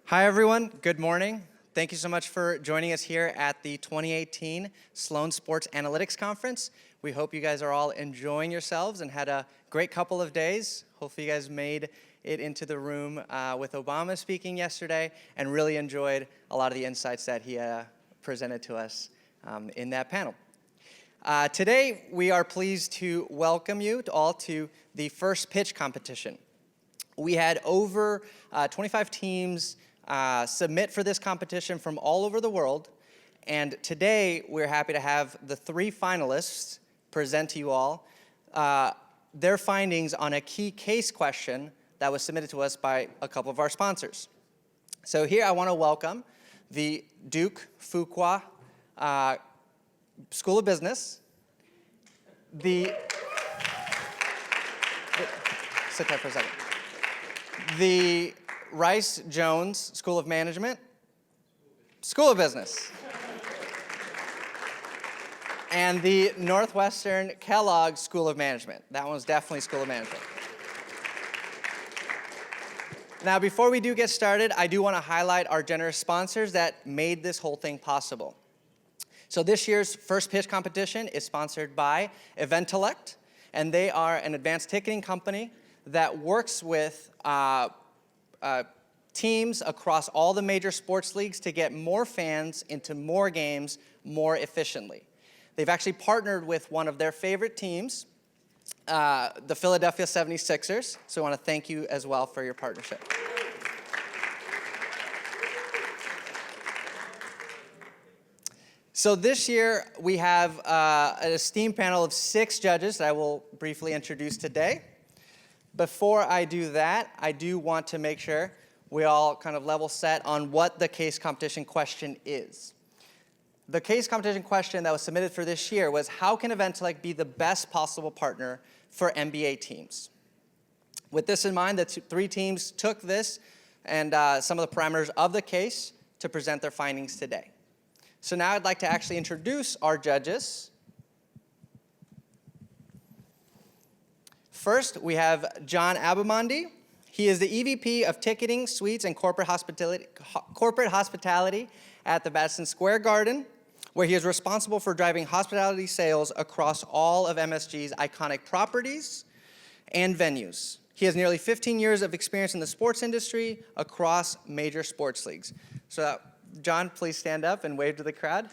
Hi, everyone. Good morning. Thank you so much for joining us here at the 2018 Sloan Sports Analytics Conference. We hope you guys are all enjoying yourselves and had a great couple of days. Hopefully you guys made it into the room with Obama speaking yesterday and really enjoyed a lot of the insights that he presented to us in that panel. Today, we are pleased to welcome you all to the first pitch competition. We had over 25 teams submit for this competition from all over the world. And today, we're happy to have the three finalists present to you all their findings on a key case question that was submitted to us by a couple of our sponsors. So here I want to welcome the Duke Fuqua School of Business, sit there for a second, the Rice Jones School of Management, School of Business, and the Northwestern Kellogg School of Management. That one's definitely School of Management. Now, before we do get started, I do want to highlight our generous sponsors that made this whole thing possible. So this year's first pitch competition is sponsored by Untitled, and they are an advanced ticketing company that works with teams across all the major sports leagues to get more fans into more games more efficiently. They've actually partnered with one of their favorite teams, the Philadelphia 76ers, so I want to thank you as well for your partnership. So this year, we have an esteemed panel of 6 judges that I will briefly introduce today. Before I do that, I do want to make sure we all kind of level set on what the case competition question is. The case competition question that was submitted for this year was, how can Untitled be the best possible partner for NBA teams? With this in mind, the 3 teams took this and some of the parameters of the case to present their findings today. So now I'd like to actually introduce our judges. First, we have John Abamondi. He is the EVP of Ticketing, Suites, and Corporate Hospitality at the Madison Square Garden, where he is responsible for driving hospitality sales across all of MSG's iconic properties and venues. He has nearly 15 years of experience in the sports industry across major sports leagues. So, John, please stand up and wave to the crowd.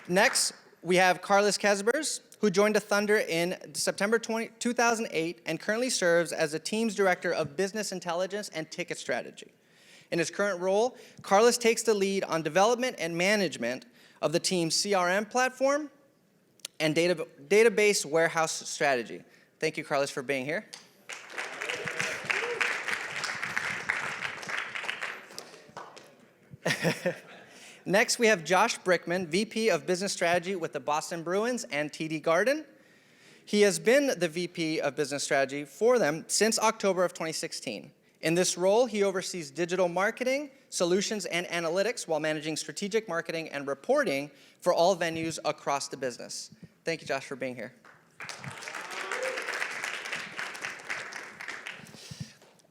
Next, we have Carlos Kesbers, who joined the Thunder in September 2008 and currently serves as the team's Director of Business Intelligence and Ticket Strategy. In his current role, Carlos takes the lead on development and management of the team's CRM platform and database warehouse strategy. Thank you, Carlos, for being here. Next, we have Josh Brickman, VP of Business Strategy with the Boston Bruins and TD Garden. He has been the VP of Business Strategy for them since October of 2016. In this role, he oversees digital marketing, solutions, and analytics while managing strategic marketing and reporting for all venues across the business. Thank you, Josh, for being here.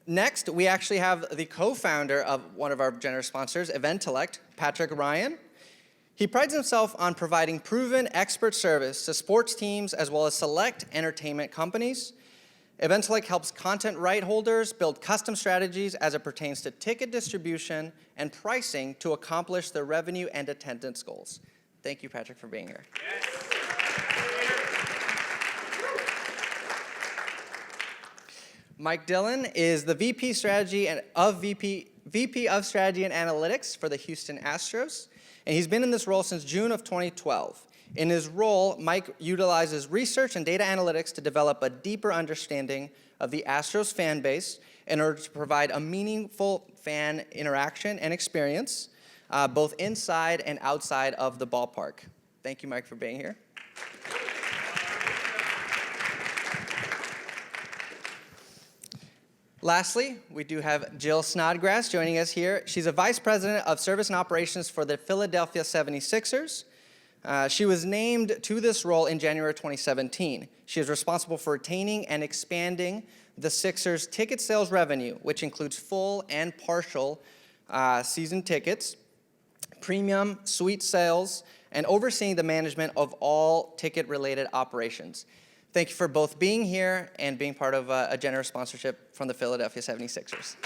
Next, we actually have the co-founder of one of our generous sponsors, Untitled, Patrick Ryan. He prides himself on providing proven expert service to sports teams as well as select entertainment companies. Untitled helps content right holders build custom strategies as it pertains to ticket distribution and pricing to accomplish their revenue and attendance goals. Thank you, Patrick, for being here. Yes. Mike Dillon is the VP of Strategy and Analytics for the Houston Astros, and he's been in this role since June of 2012. In his role, Mike utilizes research and data analytics to develop a deeper understanding of the Astros fan base in order to provide a meaningful fan interaction and experience, both inside and outside of the ballpark. Thank you, Mike, for being here. Lastly, we do have Jill Snodgrass joining us here. She's a Vice President of Service and Operations for the Philadelphia 76ers. She was named to this role in January 2017. She is responsible for retaining and expanding the Sixers' ticket sales revenue, which includes full and partial season tickets, premium suite sales, and overseeing the management of all ticket-related operations. Thank you for both being here and being part of a generous sponsorship from the Philadelphia 76ers.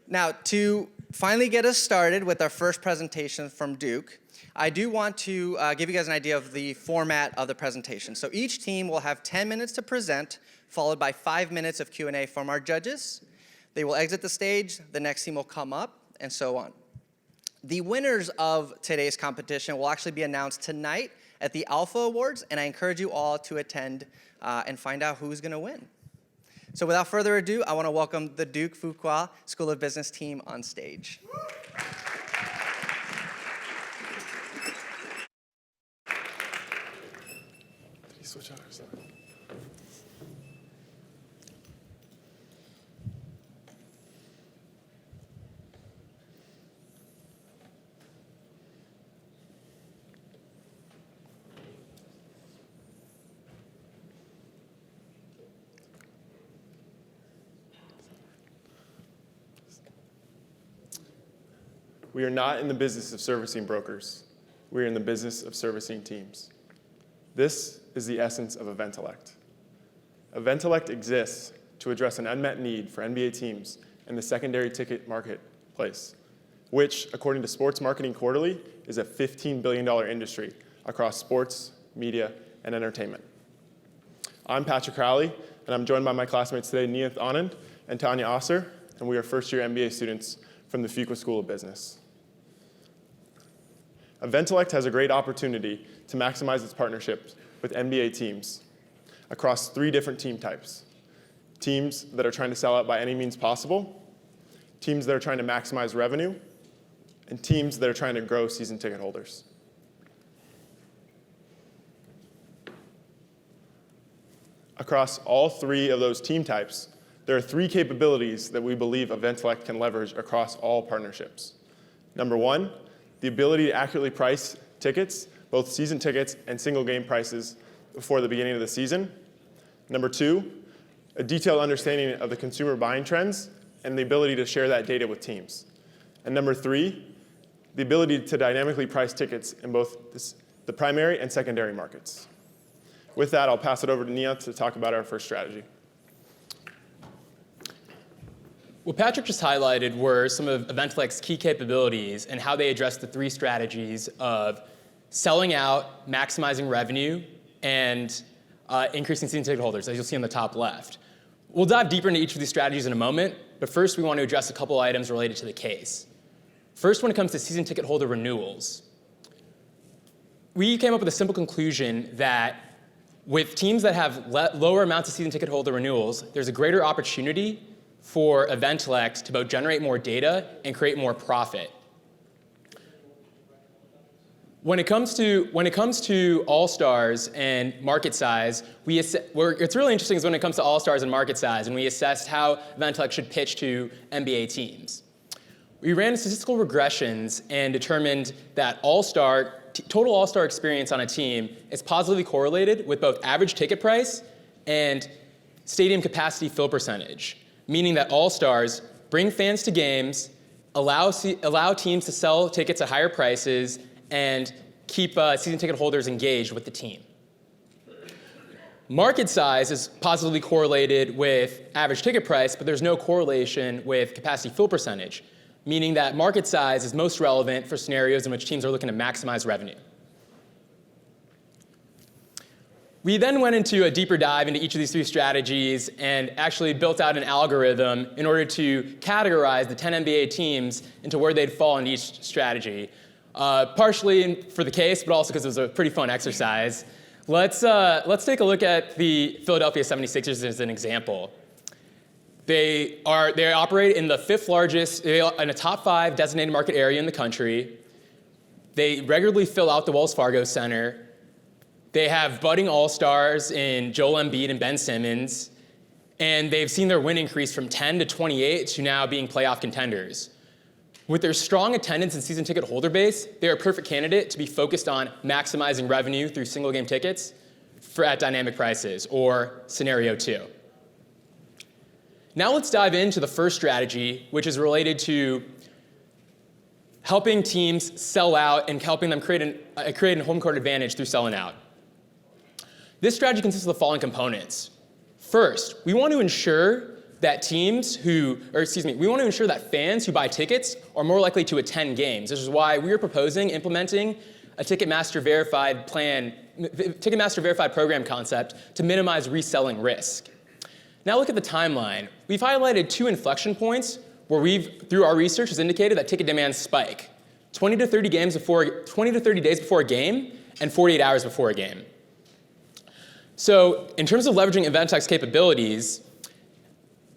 Now, to finally get us started with our first presentation from Duke, I do want to give you guys an idea of the format of the presentation. So each team will have 10 minutes to present, followed by 5 minutes of Q&A from our judges. They will exit the stage, the next team will come up, and so on. The winners of today's competition will actually be announced tonight at the Alpha Awards, and I encourage you all to attend and find out who's going to win. So without further ado, I want to welcome the Duke Fuqua School of Business team on stage. Switch out. We are not in the business of servicing brokers. We are in the business of servicing teams. This is the essence of Eventellect. Eventellect exists to address an unmet need for NBA teams in the secondary ticket marketplace, which, according to Sports Marketing Quarterly, is a $15 billion industry across sports, media, and entertainment. I'm Patrick Crowley, and I'm joined by my classmates today, Niyath Anand and Tanya Osser, and we are first-year MBA students from the Fuqua School of Business. Eventellect has a great opportunity to maximize its partnerships with NBA teams across 3 different team types. Teams that are trying to sell out by any means possible, teams that are trying to maximize revenue, and teams that are trying to grow season ticket holders. Across all 3 of those team types, there are 3 capabilities that we believe Eventellect can leverage across all partnerships. Number 1, the ability to accurately price tickets, both season tickets and single game prices before the beginning of the season. Number 2, a detailed understanding of the consumer buying trends and the ability to share that data with teams. And number 3, the ability to dynamically price tickets in both the primary and secondary markets. With that, I'll pass it over to Nia to talk about our first strategy. What Patrick just highlighted were some of Eventellect's key capabilities and how they address the 3 strategies of selling out, maximizing revenue, and increasing season ticket holders, as you'll see on the top left. We'll dive deeper into each of these strategies in a moment, but first we want to address a couple items related to the case. First, when it comes to season ticket holder renewals, we came up with a simple conclusion that with teams that have lower amounts of season ticket holder renewals, there's a greater opportunity for Eventellect to both generate more data and create more profit. When it comes to All-Stars and market size, it's really interesting is when it comes to All-Stars and market size, and we assessed how Eventellect should pitch to NBA teams. We ran statistical regressions and determined that total All-Star experience on a team is positively correlated with both average ticket price and stadium capacity fill percentage, meaning that All-Stars bring fans to games, allow teams to sell tickets at higher prices, and keep season ticket holders engaged with the team. Market size is positively correlated with average ticket price, but there's no correlation with capacity fill percentage, meaning that market size is most relevant for scenarios in which teams are looking to maximize revenue. We then went into a deeper dive into each of these 3 strategies and actually built out an algorithm in order to categorize the 10 NBA teams into where they'd fall in each strategy. Partially for the case, but also because it was a pretty fun exercise. Let's take a look at the Philadelphia 76ers as an example. They operate in the 5th largest, in a top 5 designated market area in the country. They regularly fill out the Wells Fargo Center. They have budding all-stars in Joel Embiid and Ben Simmons. And they've seen their win increase from 10 to 28 to now being playoff contenders. With their strong attendance and season ticket holder base, they're a perfect candidate to be focused on maximizing revenue through single game tickets at dynamic prices, or scenario 2. Now let's dive into the first strategy, which is related to helping teams sell out and helping them create a home court advantage through selling out. This strategy consists of the following components. First, we want to ensure that fans who buy tickets are more likely to attend games. This is why we are proposing implementing a Ticketmaster verified program concept to minimize reselling risk. Now look at the timeline. We've highlighted 2 inflection points where through our research, has indicated that ticket demands spike 20 to 30 days before a game and 48 hours before a game. So in terms of leveraging EventTech's capabilities,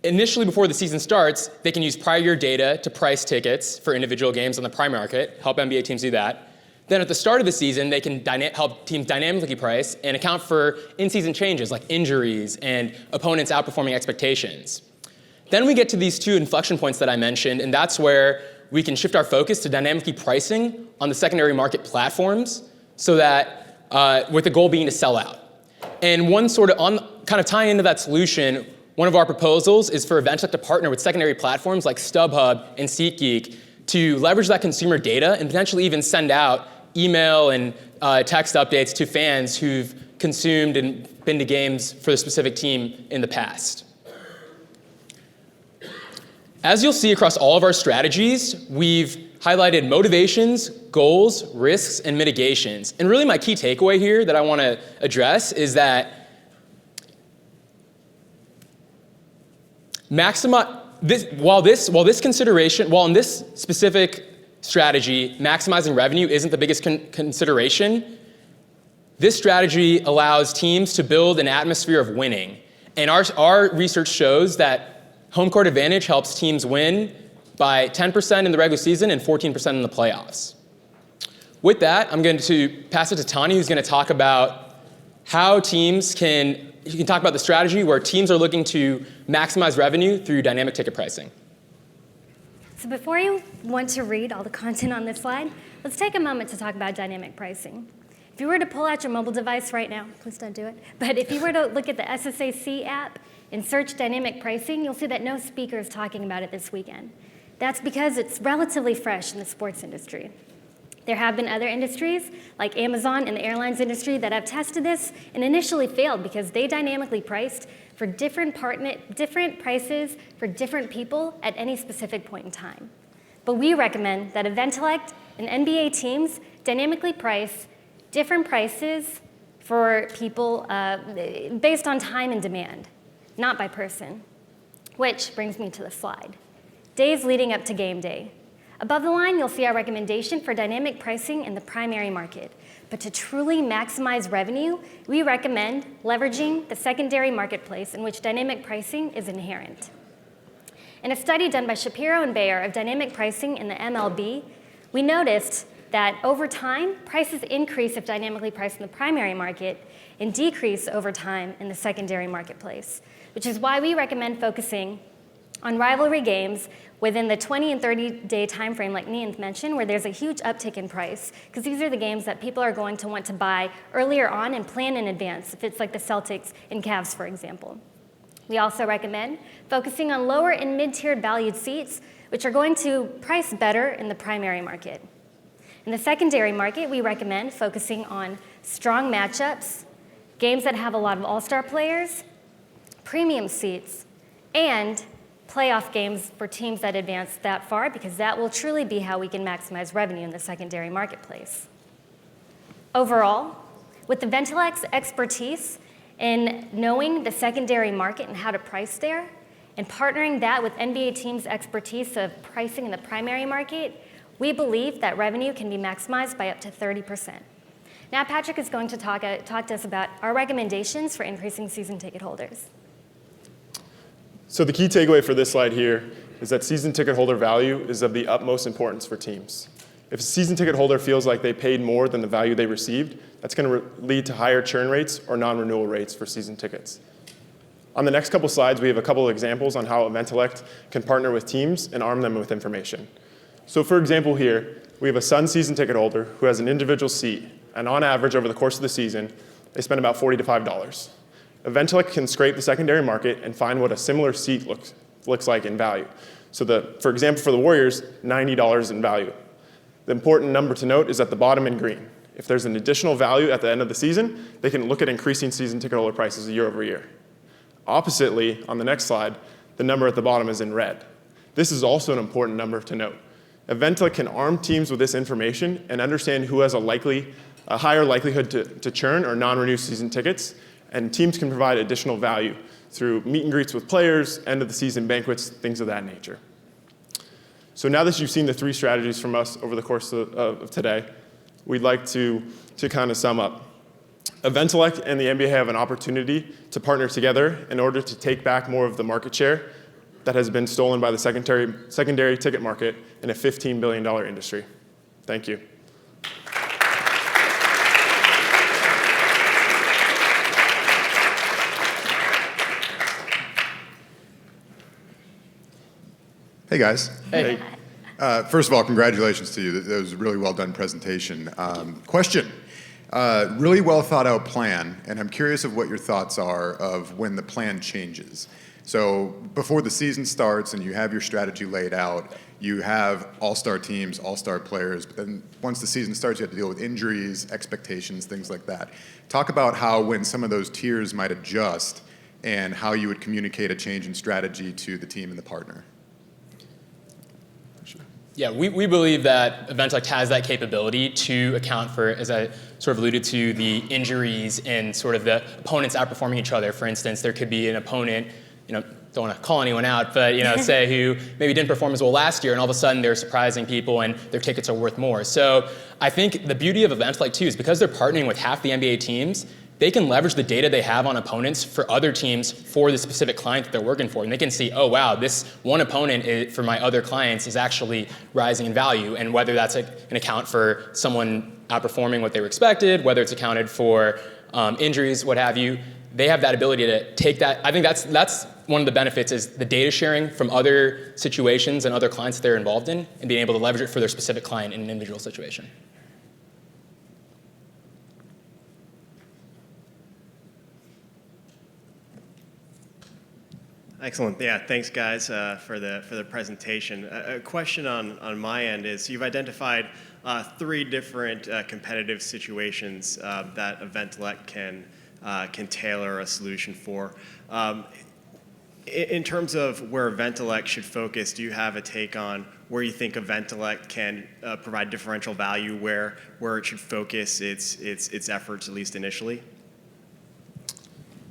initially before the season starts, they can use prior year data to price tickets for individual games on the prime market, help NBA teams do that. Then at the start of the season, they can help teams dynamically price and account for in-season changes like injuries and opponents outperforming expectations. Then we get to these 2 inflection points that I mentioned, and that's where we can shift our focus to dynamically pricing on the secondary market platforms, so that with the goal being to sell out. And kind of tying into that solution, one of our proposals is for EventTech to partner with secondary platforms like StubHub and SeatGeek to leverage that consumer data and potentially even send out email and text updates to fans who've consumed and been to games for the specific team in the past. As you'll see across all of our strategies, we've highlighted motivations, goals, risks, and mitigations. And really my key takeaway here that I want to address is that while in this specific strategy, maximizing revenue isn't the biggest consideration, this strategy allows teams to build an atmosphere of winning. And our research shows that home court advantage helps teams win by 10% in the regular season and 14% in the playoffs. With that, I'm going to pass it to Tani, who's going to talk about how you can talk about the strategy where teams are looking to maximize revenue through dynamic ticket pricing. So before you want to read all the content on this slide, let's take a moment to talk about dynamic pricing. If you were to pull out your mobile device right now, please don't do it, but if you were to look at the SSAC app and search dynamic pricing, you'll see that no speaker is talking about it this weekend. That's because it's relatively fresh in the sports industry. There have been other industries, like Amazon and the airlines industry, that have tested this and initially failed because they dynamically priced for different prices for different people at any specific point in time. But we recommend that EventTech and NBA teams dynamically price different prices for people based on time and demand, not by person. Which brings me to the slide. Days leading up to game day. Above the line, you'll see our recommendation for dynamic pricing in the primary market. But to truly maximize revenue, we recommend leveraging the secondary marketplace in which dynamic pricing is inherent. In a study done by Shapiro and Bayer of dynamic pricing in the MLB, we noticed that over time, prices increase if dynamically priced in the primary market and decrease over time in the secondary marketplace, which is why we recommend focusing on rivalry games within the 20 and 30-day time frame, like Nian mentioned, where there's a huge uptick in price, because these are the games that people are going to want to buy earlier on and plan in advance, if it's like the Celtics and Cavs, for example. We also recommend focusing on lower and mid-tiered valued seats, which are going to price better in the primary market. In the secondary market, we recommend focusing on strong matchups, games that have a lot of all-star players, premium seats, and playoff games for teams that advance that far, because that will truly be how we can maximize revenue in the secondary marketplace. Overall, with the EventTech's expertise in knowing the secondary market and how to price there, and partnering that with NBA teams' expertise of pricing in the primary market, we believe that revenue can be maximized by up to 30%. Now Patrick is going to talk to us about our recommendations for increasing season ticket holders. So the key takeaway for this slide here is that season ticket holder value is of the utmost importance for teams. If a season ticket holder feels like they paid more than the value they received, that's going to lead to higher churn rates or non-renewal rates for season tickets. On the next couple slides, we have a couple of examples on how Eventellect can partner with teams and arm them with information. So for example here, we have a Suns season ticket holder who has an individual seat, and on average over the course of the season, they spend about $40 to $5. Eventellect can scrape the secondary market and find what a similar seat looks like in value. So for example, for the Warriors, $90 in value. The important number to note is at the bottom in green. If there's an additional value at the end of the season, they can look at increasing season ticket holder prices year over year. Oppositely, on the next slide, the number at the bottom is in red. This is also an important number to note. Eventellect can arm teams with this information and understand who has a higher likelihood to churn or non-renew season tickets, and teams can provide additional value through meet and greets with players, end of the season banquets, things of that nature. So now that you've seen the three strategies from us over the course of today, we'd like to kind of sum up. Eventellect and the NBA have an opportunity to partner together in order to take back more of the market share that has been stolen by the secondary ticket market in a $15 billion industry. Thank you. Hey guys. Hey. First of all, congratulations to you. That was a really well done presentation. Question. Really well thought out plan, and I'm curious of what your thoughts are of when the plan changes. So before the season starts and you have your strategy laid out, you have all-star teams, all-star players, but then once the season starts, you have to deal with injuries, expectations, things like that. Talk about how when some of those tiers might adjust and how you would communicate a change in strategy to the team and the partner. Yeah, we believe that Eventellect has that capability to account for, as I sort of alluded to, the injuries and sort of the opponents outperforming each other. For instance, there could be an opponent, don't want to call anyone out, but say who maybe didn't perform as well last year, and all of a sudden they're surprising people and their tickets are worth more. So I think the beauty of Eventellect too is because they're partnering with half the NBA teams, they can leverage the data they have on opponents for other teams for the specific client that they're working for. And they can see, oh wow, this one opponent for my other clients is actually rising in value. And whether that's an account for someone outperforming what they were expected, whether it's accounted for injuries, what have you, they have that ability to take that. I think that's one of the benefits is the data sharing from other situations and other clients that they're involved in and being able to leverage it for their specific client in an individual situation. Excellent. Yeah, thanks guys for the presentation. A question on my end is you've identified three different competitive situations that Eventellect can tailor a solution for. In terms of where Eventellect should focus, do you have a take on where you think Eventellect can provide differential value, where it should focus its efforts, at least initially?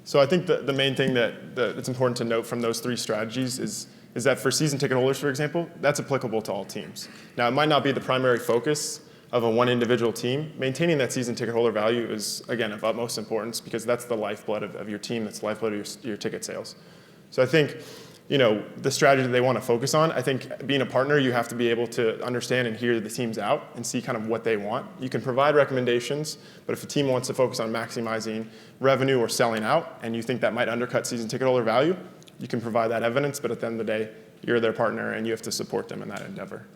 So I think the main thing that's important to note from those three strategies is that for season ticket holders, for example, that's applicable to all teams. Now, it might not be the primary focus of one individual team. Maintaining that season ticket holder value is, again, of utmost importance because that's the lifeblood of your team, that's the lifeblood of your ticket sales. So I think, the strategy that they want to focus on, I think being a partner, you have to be able to understand and hear the teams out and see kind of what they want. You can provide recommendations, but if a team wants to focus on maximizing revenue or selling out, and you think that might undercut season ticket holder value, you can provide that evidence, but at the end of the day, you're their partner and you have to support them in that endeavor.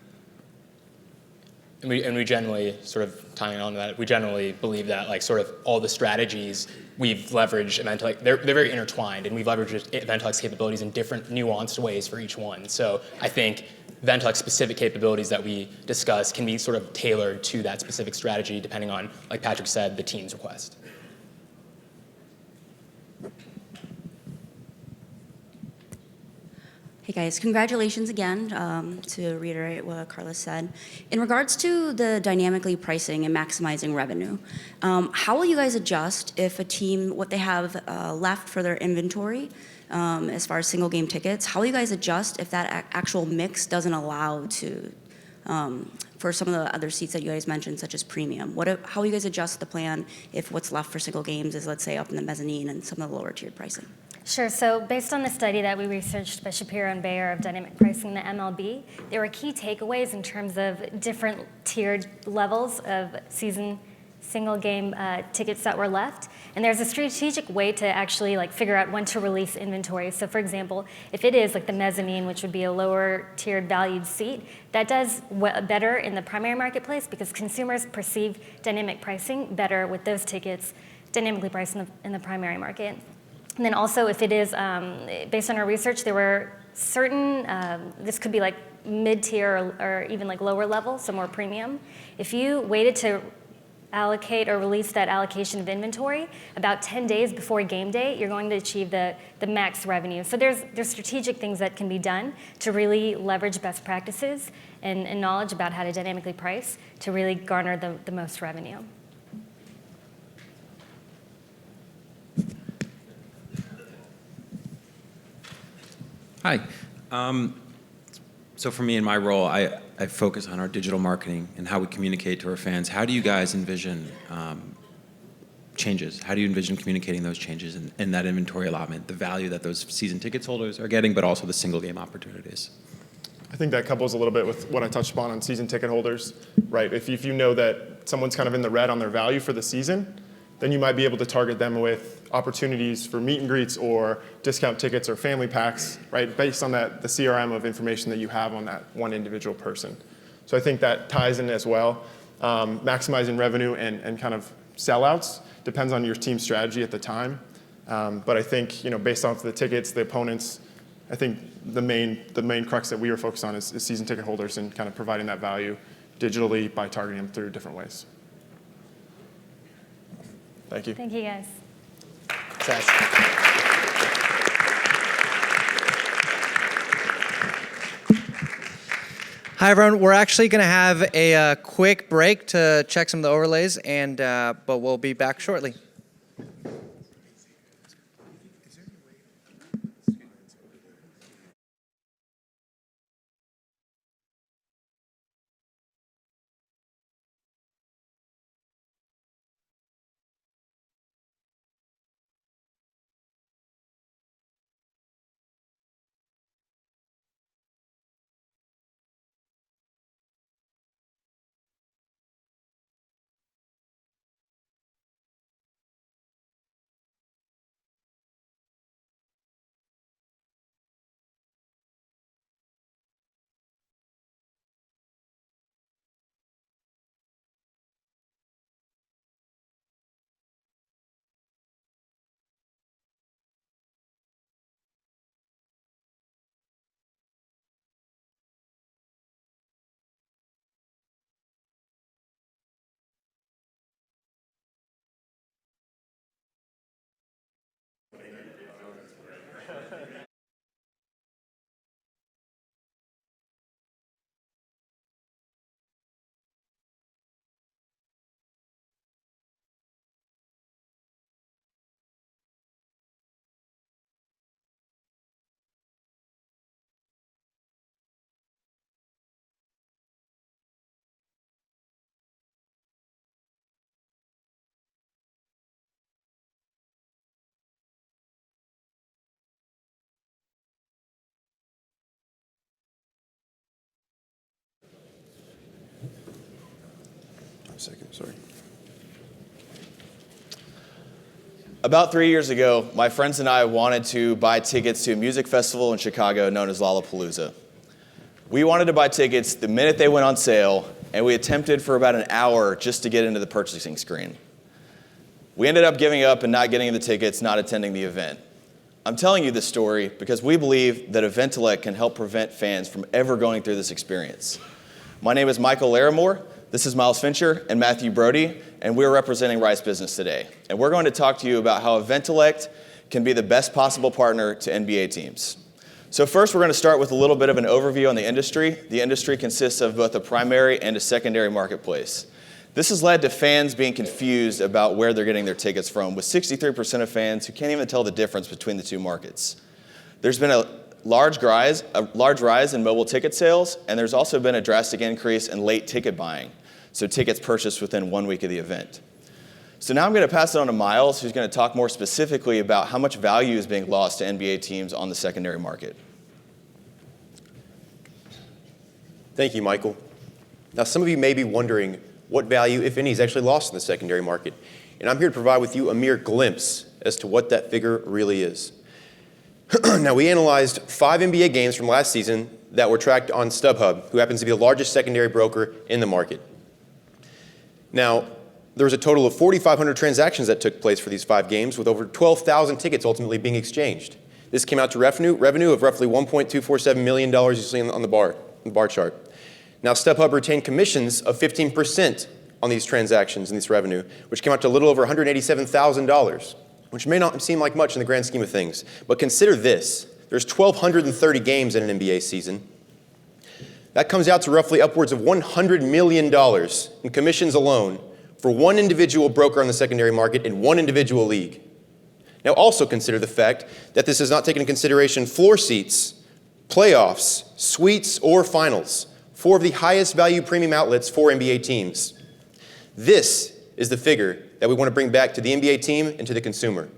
And we generally, sort of tying on to that, we generally believe that like sort of all the strategies we've leveraged Eventellect, they're very intertwined, and we've leveraged Eventellect's capabilities in different nuanced ways for each one. So I think Eventellect's specific capabilities that we discuss can be sort of tailored to that specific strategy depending on, like Patrick said, the team's request. Hey guys, congratulations again, to reiterate what Carlos said. In regards to the dynamically pricing and maximizing revenue, how will you guys adjust if a team, what they have left for their inventory, as far as single game tickets, how will you guys adjust if that actual mix doesn't allow to, for some of the other seats that you guys mentioned, such as premium? How will you guys adjust the plan if what's left for single games is, let's say, up in the mezzanine and some of the lower tiered pricing? Sure. So based on the study that we researched by Shapiro and Bayer of dynamic pricing in the MLB, there were key takeaways in terms of different tiered levels of season single game tickets that were left. And there's a strategic way to actually like figure out when to release inventory. So for example, if it is like the mezzanine, which would be a lower tiered valued seat, that does better in the primary marketplace because consumers perceive dynamic pricing better with those tickets dynamically priced in the primary market. And then also if it is, based on our research, there were certain, this could be like mid-tier or even like lower level, so more premium. If you waited to allocate or release that allocation of inventory about 10 days before game day, you're going to achieve the max revenue. So there's strategic things that can be done to really leverage best practices and knowledge about how to dynamically price to really garner the most revenue. Hi. So for me in my role, I focus on our digital marketing and how we communicate to our fans. How do you guys envision changes? How do you envision communicating those changes in that inventory allotment, the value that those season tickets holders are getting, but also the single game opportunities? I think that couples a little bit with what I touched upon on season ticket holders, right? If you know that someone's kind of in the red on their value for the season, then you might be able to target them with opportunities for meet and greets or discount tickets or family packs, right? Based on the CRM of information that you have on that one individual person. So I think that ties in as well. Maximizing revenue and kind of sellouts depends on your team's strategy at the time. But I think, based off the tickets, the opponents, I think the main crux that we are focused on is season ticket holders and kind of providing that value digitally by targeting them through different ways. Thank you. Thank you, guys. Hi, everyone. We're actually going to have a quick break to check some of the overlays, but we'll be back shortly. Sorry. About 3 years ago, my friends and I wanted to buy tickets to a music festival in Chicago known as Lollapalooza. We wanted to buy tickets the minute they went on sale, and we attempted for about an hour just to get into the purchasing screen. We ended up giving up and not getting the tickets, not attending the event. I'm telling you this story because we believe that Eventellect can help prevent fans from ever going through this experience. My name is Michael Larimore. This is Miles Fincher and Matthew Brody, and we're representing Rice Business today. And we're going to talk to you about how Eventellect can be the best possible partner to NBA teams. So first, we're going to start with a little bit of an overview on the industry. The industry consists of both a primary and a secondary marketplace. This has led to fans being confused about where they're getting their tickets from, with 63% of fans who can't even tell the difference between the two markets. There's been a large rise in mobile ticket sales, and there's also been a drastic increase in late ticket buying. So tickets purchased within 1 week of the event. So now I'm going to pass it on to Miles, who's going to talk more specifically about how much value is being lost to NBA teams on the secondary market. Thank you, Michael. Now, some of you may be wondering, what value, if any, is actually lost in the secondary market. And I'm here to provide with you a mere glimpse as to what that figure really is. Now, we analyzed 5 NBA games from last season that were tracked on StubHub, who happens to be the largest secondary broker in the market. Now, there was a total of 4,500 transactions that took place for these 5 games, with over 12,000 tickets ultimately being exchanged. This came out to revenue of roughly $1.247 million you see on the bar chart. Now, StubHub retained commissions of 15% on these transactions and this revenue, which came out to a little over $187,000, which may not seem like much in the grand scheme of things. But consider this. There's 1,230 games in an NBA season. That comes out to roughly upwards of $100 million in commissions alone for one individual broker on the secondary market in one individual league. Now, also consider the fact that this has not taken into consideration floor seats, playoffs, suites, or finals, 4 of the highest value premium outlets for NBA teams. This is the figure that we want to bring back to the NBA team and to the consumer.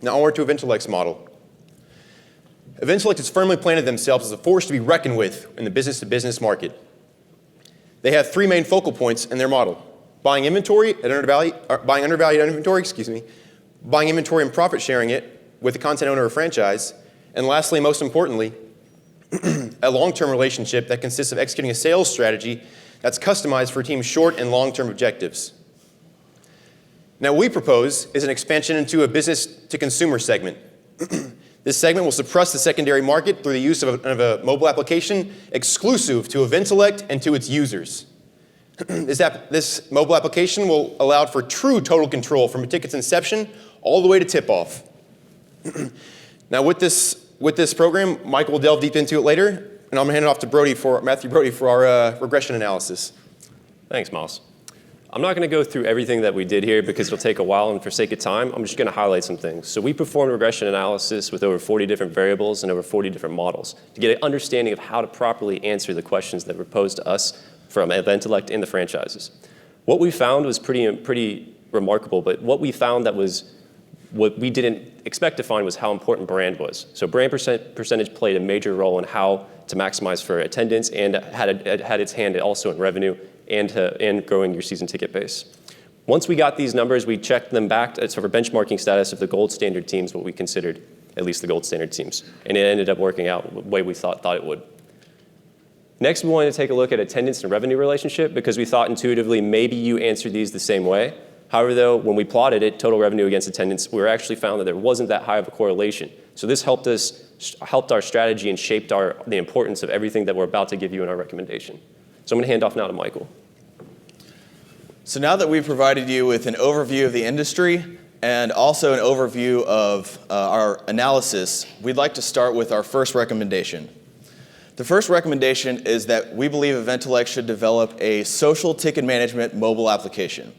Now, onward to Eventualec's model. Eventualec has firmly planted themselves as a force to be reckoned with in the business-to-business market. They have 3 main focal points in their model: buying inventory at buying undervalued inventory, buying inventory and profit sharing it with the content owner or franchise, and lastly, most importantly, a long-term relationship that consists of executing a sales strategy that's customized for a team's short and long-term objectives. Now, what we propose is an expansion into a business-to-consumer segment. This segment will suppress the secondary market through the use of a mobile application exclusive to Eventualec and to its users. This mobile application will allow for true total control from a ticket's inception all the way to tip-off. Now, with this program, Michael will delve deep into it later, and I'm going to hand it off to Matthew Brody for our regression analysis. Thanks, Miles. I'm not going to go through everything that we did here because it'll take a while, and for sake of time, I'm just going to highlight some things. So we performed regression analysis with over 40 different variables and over 40 different models to get an understanding of how to properly answer the questions that were posed to us from Eventualec and the franchises. What we found was pretty remarkable, but what we found that was what we didn't expect to find was how important brand was. So brand percentage played a major role in how to maximize for attendance and had its hand also in revenue and growing your season ticket base. Once we got these numbers, we checked them back for benchmarking status of the gold standard teams, what we considered at least the gold standard teams. And it ended up working out the way we thought it would. Next, we wanted to take a look at attendance and revenue relationship because we thought intuitively maybe you answered these the same way. However, though, when we plotted it, total revenue against attendance, we actually found that there wasn't that high of a correlation. So this helped our strategy and shaped the importance of everything that we're about to give you in our recommendation. So I'm going to hand off now to Michael. So now that we've provided you with an overview of the industry and also an overview of our analysis, we'd like to start with our first recommendation. The first recommendation is that we believe Eventualec should develop a social ticket management mobile application.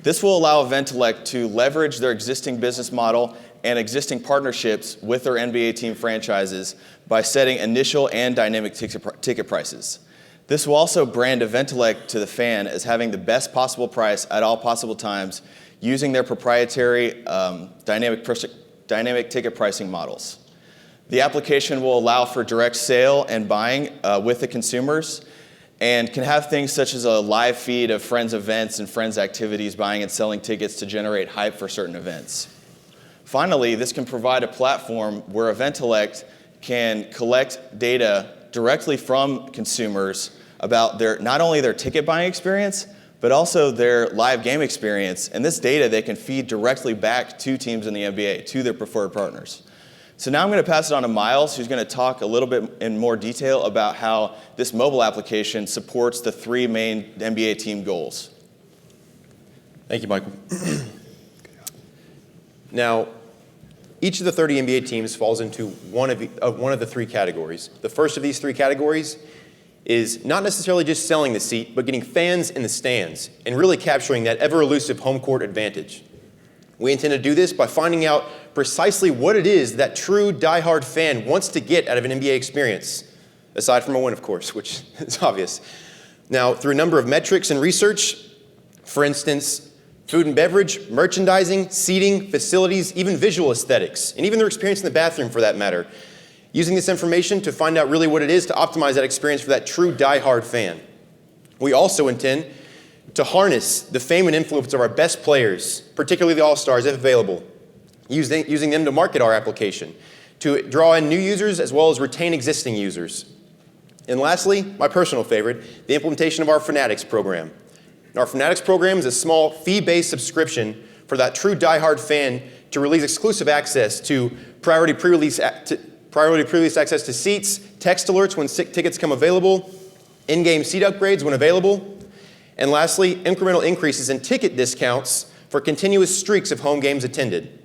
This will allow Eventualec to leverage their existing business model and existing partnerships with their NBA team franchises by setting initial and dynamic ticket prices. This will also brand Eventualec to the fan as having the best possible price at all possible times using their proprietary dynamic ticket pricing models. The application will allow for direct sale and buying with the consumers and can have things such as a live feed of friends' events and friends' activities buying and selling tickets to generate hype for certain events. Finally, this can provide a platform where Eventualec can collect data directly from consumers about not only their ticket buying experience, but also their live game experience. And this data they can feed directly back to teams in the NBA, to their preferred partners. So now I'm going to pass it on to Miles, who's going to talk a little bit in more detail about how this mobile application supports the 3 main NBA team goals. Thank you, Michael. Now, each of the 30 NBA teams falls into one of the 3 categories. The first of these 3 categories is not necessarily just selling the seat, but getting fans in the stands and really capturing that ever-elusive home court advantage. We intend to do this by finding out precisely what it is that true diehard fan wants to get out of an NBA experience, aside from a win, of course, which is obvious. Now, through a number of metrics and research, for instance, food and beverage, merchandising, seating, facilities, even visual aesthetics, and even their experience in the bathroom for that matter, using this information to find out really what it is to optimize that experience for that true diehard fan. We also intend to harness the fame and influence of our best players, particularly the All-Stars if available, using them to market our application, to draw in new users as well as retain existing users. And lastly, my personal favorite, the implementation of our Fanatics program. Our Fanatics program is a small fee-based subscription for that true diehard fan to release exclusive access to priority pre-release access to seats, text alerts when tickets come available, in-game seat upgrades when available, and lastly, incremental increases in ticket discounts for continuous streaks of home games attended.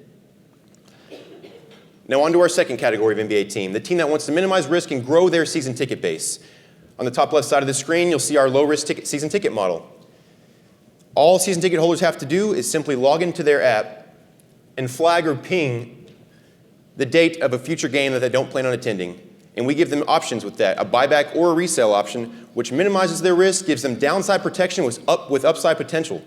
Now on to our second category of NBA team, the team that wants to minimize risk and grow their season ticket base. On the top left side of the screen, you'll see our low-risk season ticket model. All season ticket holders have to do is simply log into their app and flag or ping the date of a future game that they don't plan on attending. And we give them options with that, a buyback or a resale option, which minimizes their risk, gives them downside protection with upside potential.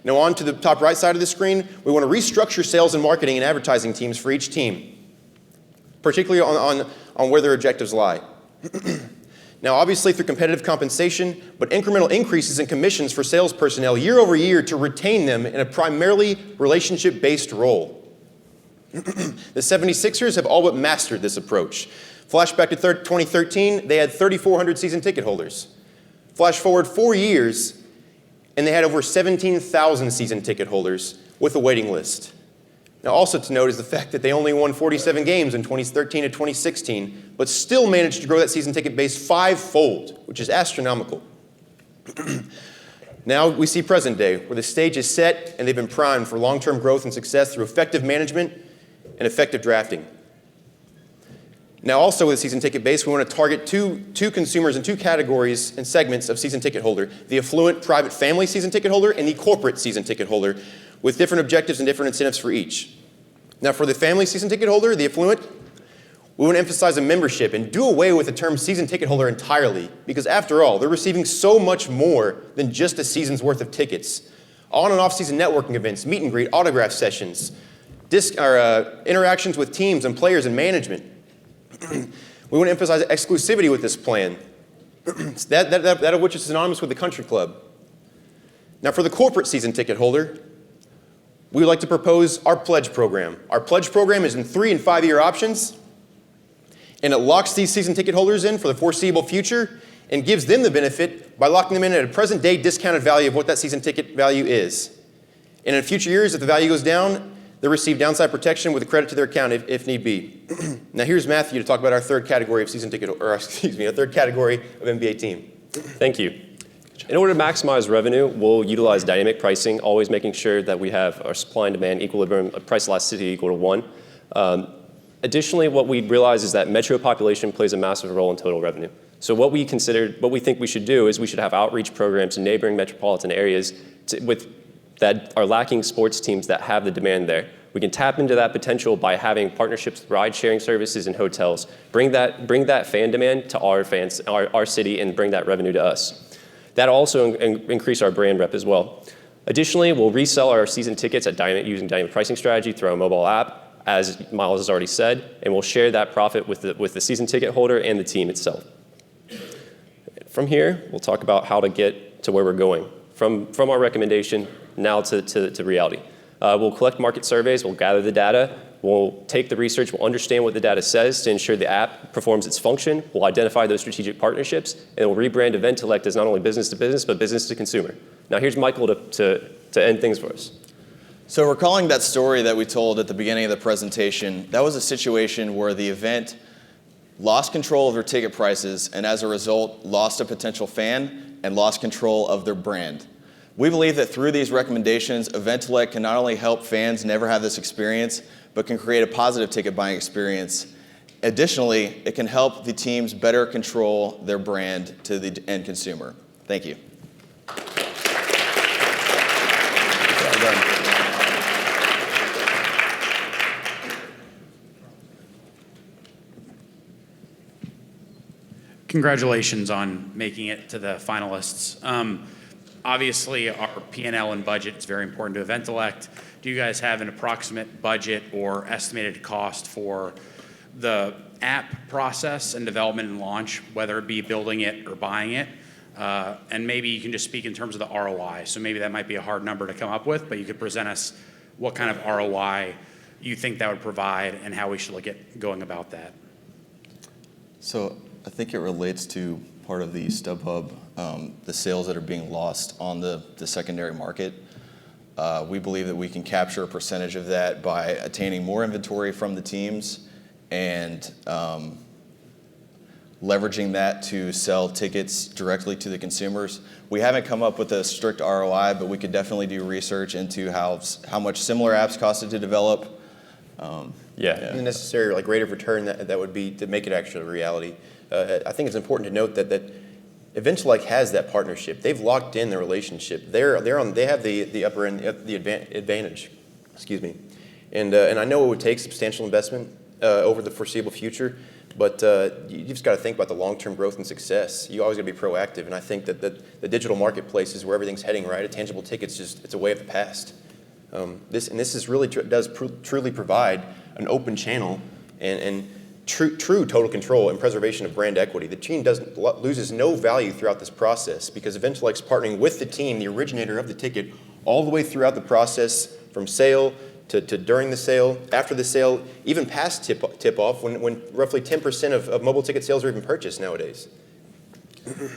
Now on to the top right side of the screen, we want to restructure sales and marketing and advertising teams for each team, particularly on where their objectives lie. Now obviously through competitive compensation, but incremental increases in commissions for sales personnel year over year to retain them in a primarily relationship-based role. The 76ers have all but mastered this approach. Flashback to 2013, they had 3,400 season ticket holders. Flash forward 4 years, and they had over 17,000 season ticket holders with a waiting list. Now also to note is the fact that they only won 47 games in 2013 to 2016, but still managed to grow that season ticket base 5-fold, which is astronomical. Now we see present day, where the stage is set and they've been primed for long-term growth and success through effective management and effective drafting. Now also with the season ticket base, we want to target two consumers in two categories and segments of season ticket holder, the affluent private family season ticket holder and the corporate season ticket holder, with different objectives and different incentives for each. Now for the family season ticket holder, the affluent, we want to emphasize a membership and do away with the term season ticket holder entirely, because after all, they're receiving so much more than just a season's worth of tickets. On and off season networking events, meet and greet, autograph sessions, interactions with teams and players and management. We want to emphasize exclusivity with this plan, that of which is synonymous with the country club. Now for the corporate season ticket holder, we would like to propose our pledge program. Our pledge program is in 3- and 5-year options, and it locks these season ticket holders in for the foreseeable future and gives them the benefit by locking them in at a present day discounted value of what that season ticket value is. And in future years, if the value goes down, they receive downside protection with a credit to their account if need be. Now here's Matthew to talk about our third category of season ticket, or excuse me, our third category of NBA team. Thank you. In order to maximize revenue, we'll utilize dynamic pricing, always making sure that we have our supply and demand equilibrium, price elasticity equal to 1. Additionally, what we realize is that metro population plays a massive role in total revenue. So what we think we should do is we should have outreach programs in neighboring metropolitan areas that are lacking sports teams that have the demand there. We can tap into that potential by having partnerships with ride-sharing services and hotels. Bring that fan demand to our fans, our city, and bring that revenue to us. That'll also increase our brand rep as well. Additionally, we'll resell our season tickets using dynamic pricing strategy through our mobile app, as Miles has already said, and we'll share that profit with the season ticket holder and the team itself. From here, we'll talk about how to get to where we're going. From our recommendation now to reality. We'll collect market surveys, we'll gather the data, we'll take the research, we'll understand what the data says to ensure the app performs its function, we'll identify those strategic partnerships, and we'll rebrand Eventellect as not only business to business, but business to consumer. Now here's Michael to end things for us. So recalling that story that we told at the beginning of the presentation, that was a situation where the event lost control of their ticket prices and as a result lost a potential fan and lost control of their brand. We believe that through these recommendations, Eventellect can not only help fans never have this experience, but can create a positive ticket buying experience. Additionally, it can help the teams better control their brand to the end consumer. Thank you. Well done. Congratulations on making it to the finalists. Obviously, our P&L and budget is very important to Eventellect. Do you guys have an approximate budget or estimated cost for the app process and development and launch, whether it be building it or buying it? And maybe you can just speak in terms of the ROI. So maybe that might be a hard number to come up with, but you could present us what kind of ROI you think that would provide and how we should look at going about that. So I think it relates to part of the StubHub, the sales that are being lost on the secondary market. We believe that we can capture a percentage of that by attaining more inventory from the teams and leveraging that to sell tickets directly to the consumers. We haven't come up with a strict ROI, but we could definitely do research into how much similar apps costed to develop. The necessary rate of return that would be to make it actually a reality. I think it's important to note that Eventselect has that partnership. They've locked in the relationship. They have the upper end, the advantage. Excuse me, and I know it would take substantial investment over the foreseeable future, but you just got to think about the long-term growth and success. You always got to be proactive, and I think that the digital marketplace is where everything's heading. Right, a tangible ticket's it's a way of the past. This is really does truly provide an open channel and true total control and preservation of brand equity. The team loses no value throughout this process because Eventselect's partnering with the team, the originator of the ticket, all the way throughout the process from sale to during the sale, after the sale, even past tip-off when roughly 10% of mobile ticket sales are even purchased nowadays.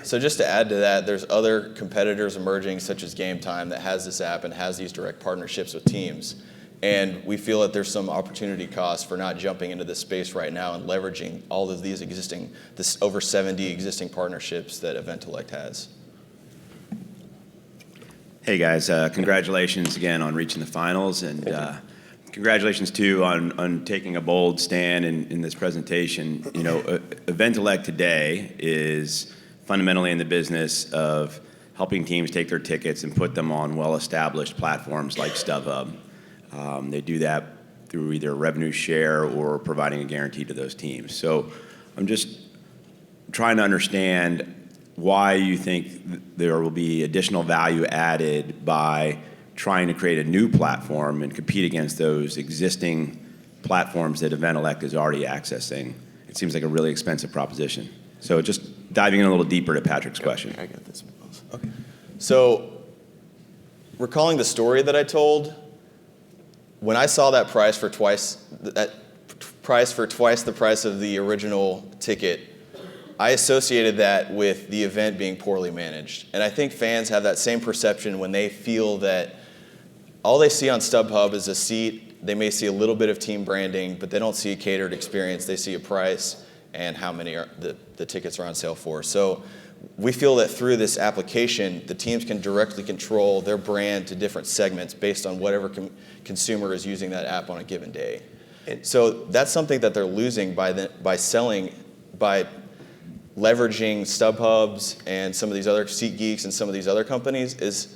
So just to add to that, there's other competitors emerging such as Game Time that has this app and has these direct partnerships with teams. And we feel that there's some opportunity cost for not jumping into this space right now and leveraging all of these this over 70 existing partnerships that Eventselect has. Hey guys, congratulations again on reaching the finals, and congratulations too on taking a bold stand in this presentation. You know, Eventselect today is fundamentally in the business of helping teams take their tickets and put them on well-established platforms like StubHub. They do that through either revenue share or providing a guarantee to those teams. So I'm just trying to understand why you think there will be additional value added by trying to create a new platform and compete against those existing platforms that Eventselect is already accessing. It seems like a really expensive proposition. So just diving in a little deeper to Patrick's question. I got this. Okay. So recalling the story that I told, when I saw that price for twice the price of the original ticket, I associated that with the event being poorly managed. And I think fans have that same perception when they feel that all they see on StubHub is a seat. They may see a little bit of team branding, but they don't see a catered experience. They see a price and how many the tickets are on sale for. So we feel that through this application, the teams can directly control their brand to different segments based on whatever consumer is using that app on a given day. And so that's something that they're losing by leveraging StubHubs and some of these other SeatGeeks and some of these other companies is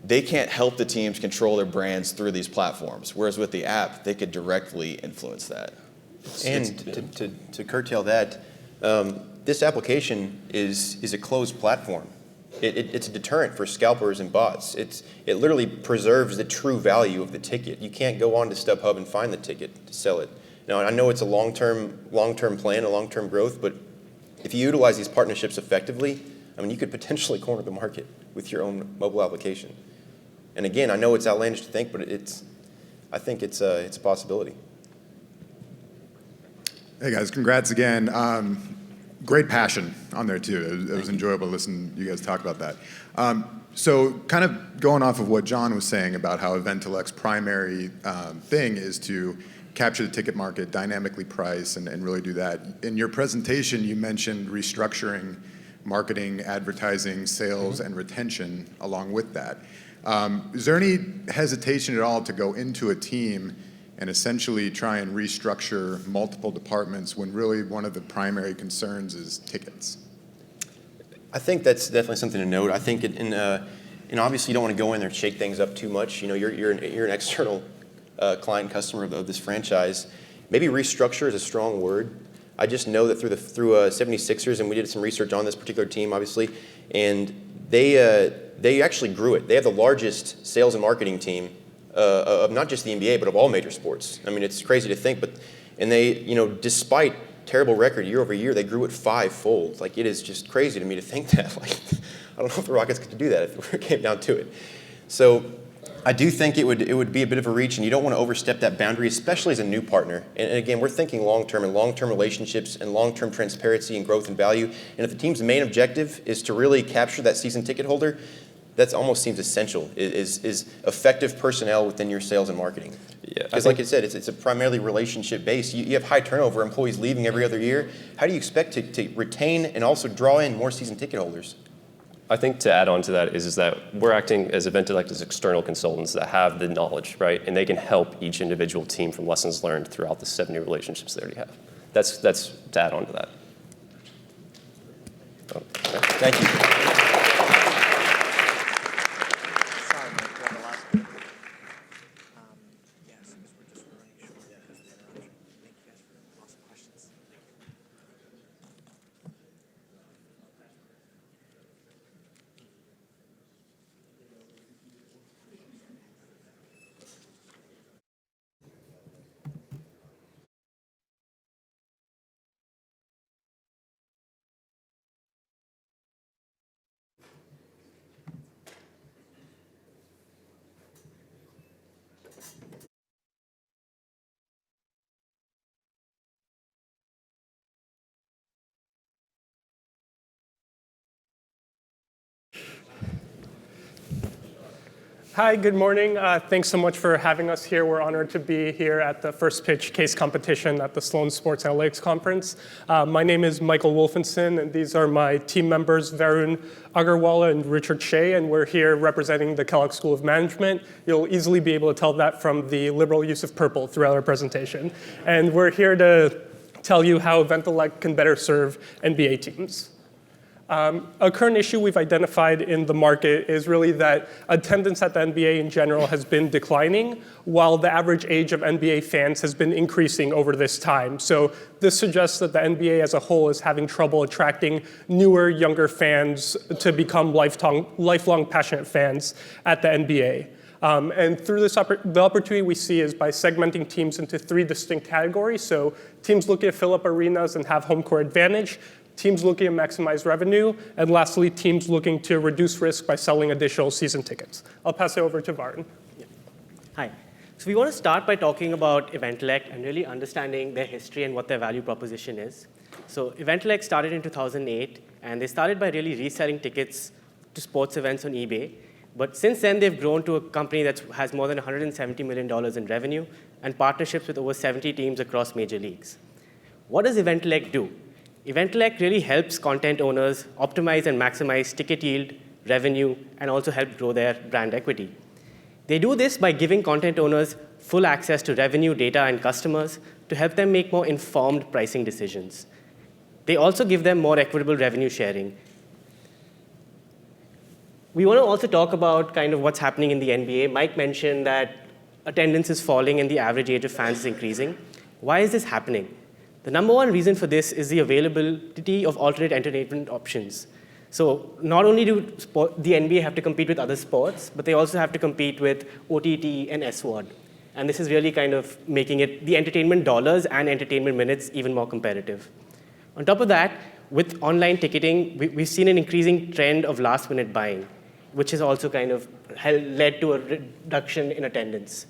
they can't help the teams control their brands through these platforms. Whereas with the app, they could directly influence that. And to curtail that, this application is a closed platform. It's a deterrent for scalpers and bots. It literally preserves the true value of the ticket. You can't go on to StubHub and find the ticket to sell it. Now, I know it's a long-term plan, a long-term growth, but if you utilize these partnerships effectively, I mean, you could potentially corner the market with your own mobile application. And again, I know it's outlandish to think, but I think it's a possibility. Hey guys, congrats again. Great passion on there too. It was enjoyable to listen to you guys talk about that. So kind of going off of what John was saying about how Eventselect's primary thing is to capture the ticket market, dynamically price, and really do that. In your presentation, you mentioned restructuring marketing, advertising, sales, and retention along with that. Is there any hesitation at all to go into a team and essentially try and restructure multiple departments when really one of the primary concerns is tickets? I think that's definitely something to note. I think and obviously you don't want to go in there and shake things up too much. You know, you're an external client customer of this franchise. Maybe restructure is a strong word. I just know that through 76ers, and we did some research on this particular team, obviously, and they actually grew it. They have the largest sales and marketing team of not just the NBA, but of all major sports. I mean, it's crazy to think, and they, you know, despite terrible record year over year, they grew it five-fold. Like, it is just crazy to me to think that. Like, I don't know if the Rockets could do that if it came down to it. So I do think it would be a bit of a reach, and you don't want to overstep that boundary, especially as a new partner. And again, we're thinking long-term and long-term relationships and long-term transparency and growth and value. And if the team's main objective is to really capture that season ticket holder, that almost seems essential, is effective personnel within your sales and marketing. Yeah, Because like I said, it's a primarily relationship-based. You have high turnover, employees leaving every other year. How do you expect to retain and also draw in more season ticket holders? I think to add on to that is that we're acting as Eventellect as external consultants that have the knowledge, right? And they can help each individual team from lessons learned throughout the 70 relationships they already have. That's to add on to that. Oh, okay. Thank you. Hi, good morning. Thanks so much for having us here. We're honored to be here at the first pitch case competition at the Sloan Sports Analytics Conference. My name is Michael Wolfenson, and these are my team members, Varun Agarwala and Richard Shea, and we're here representing the Kellogg School of Management. You'll easily be able to tell that from the liberal use of purple throughout our presentation. And we're here to tell you how Eventellect can better serve NBA teams. A current issue we've identified in the market is really that attendance at the NBA in general has been declining, while the average age of NBA fans has been increasing over this time. So this suggests that the NBA as a whole is having trouble attracting newer, younger fans to become lifelong passionate fans at the NBA. And through this, the opportunity we see is by segmenting teams into three distinct categories. So teams looking to fill up arenas and have home court advantage, teams looking to maximize revenue, and lastly, teams looking to reduce risk by selling additional season tickets. I'll pass it over to Varun. Yeah. Hi. So we want to start by talking about Eventellect and really understanding their history and what their value proposition is. So Eventellect started in 2008, and they started by really reselling tickets to sports events on eBay. But since then, they've grown to a company that has more than $170 million in revenue and partnerships with over 70 teams across major leagues. What does Eventellect do? Eventellect really helps content owners optimize and maximize ticket yield, revenue, and also help grow their brand equity. They do this by giving content owners full access to revenue, data, and customers to help them make more informed pricing decisions. They also give them more equitable revenue sharing. We want to also talk about kind of what's happening in the NBA. Mike mentioned that attendance is falling and the average age of fans is increasing. Why is this happening? The number one reason for this is the availability of alternate entertainment options. So not only do the NBA have to compete with other sports, but they also have to compete with OTT and SWOD. And this is really kind of making it the entertainment dollars and entertainment minutes even more competitive. On top of that, with online ticketing, we've seen an increasing trend of last-minute buying, which has also kind of led to a reduction in attendance.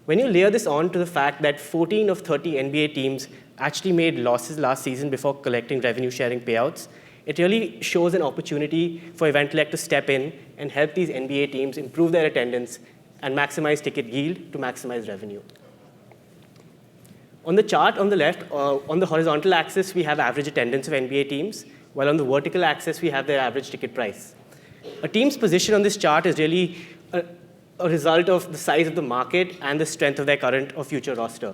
When you layer this on to the fact that 14 of 30 NBA teams actually made losses last season before collecting revenue-sharing payouts, it really shows an opportunity for Eventellect to step in and help these NBA teams improve their attendance and maximize ticket yield to maximize revenue. On the chart on the left, on the horizontal axis, we have average attendance of NBA teams, while on the vertical axis, we have their average ticket price. A team's position on this chart is really a result of the size of the market and the strength of their current or future roster.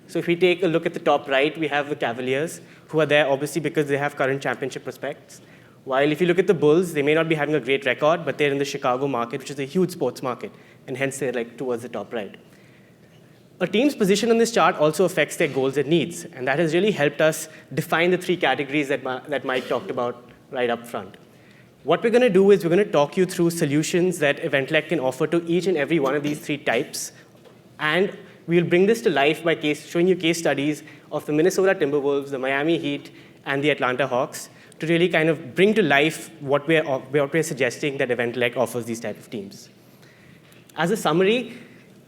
So if we take a look at the top right, we have the Cavaliers, who are there obviously because they have current championship prospects. While if you look at the Bulls, they may not be having a great record, but they're in the Chicago market, which is a huge sports market, and hence they're like towards the top right. A team's position on this chart also affects their goals and needs, and that has really helped us define the three categories that Mike talked about right up front. What we're going to do is we're going to talk you through solutions that Eventellect can offer to each and every one of these three types, and we'll bring this to life by showing you case studies of the Minnesota Timberwolves, the Miami Heat, and the Atlanta Hawks to really kind of bring to life what we're suggesting that EventElect offers these type of teams. As a summary,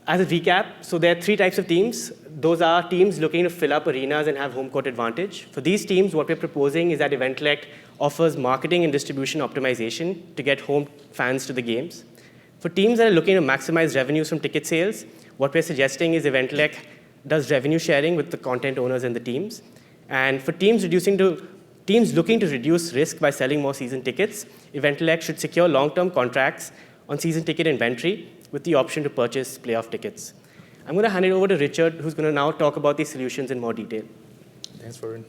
as a recap, so there are three types of teams. Those are teams looking to fill up arenas and have home court advantage. For these teams, what we're proposing is that EventElect offers marketing and distribution optimization to get home fans to the games. For teams that are looking to maximize revenues from ticket sales, what we're suggesting is EventElect does revenue sharing with the content owners and the teams. And for teams looking to reduce risk by selling more season tickets, EventElect should secure long-term contracts on season ticket inventory with the option to purchase playoff tickets. I'm going to hand it over to Richard, who's going to now talk about these solutions in more detail. Thanks, Varun.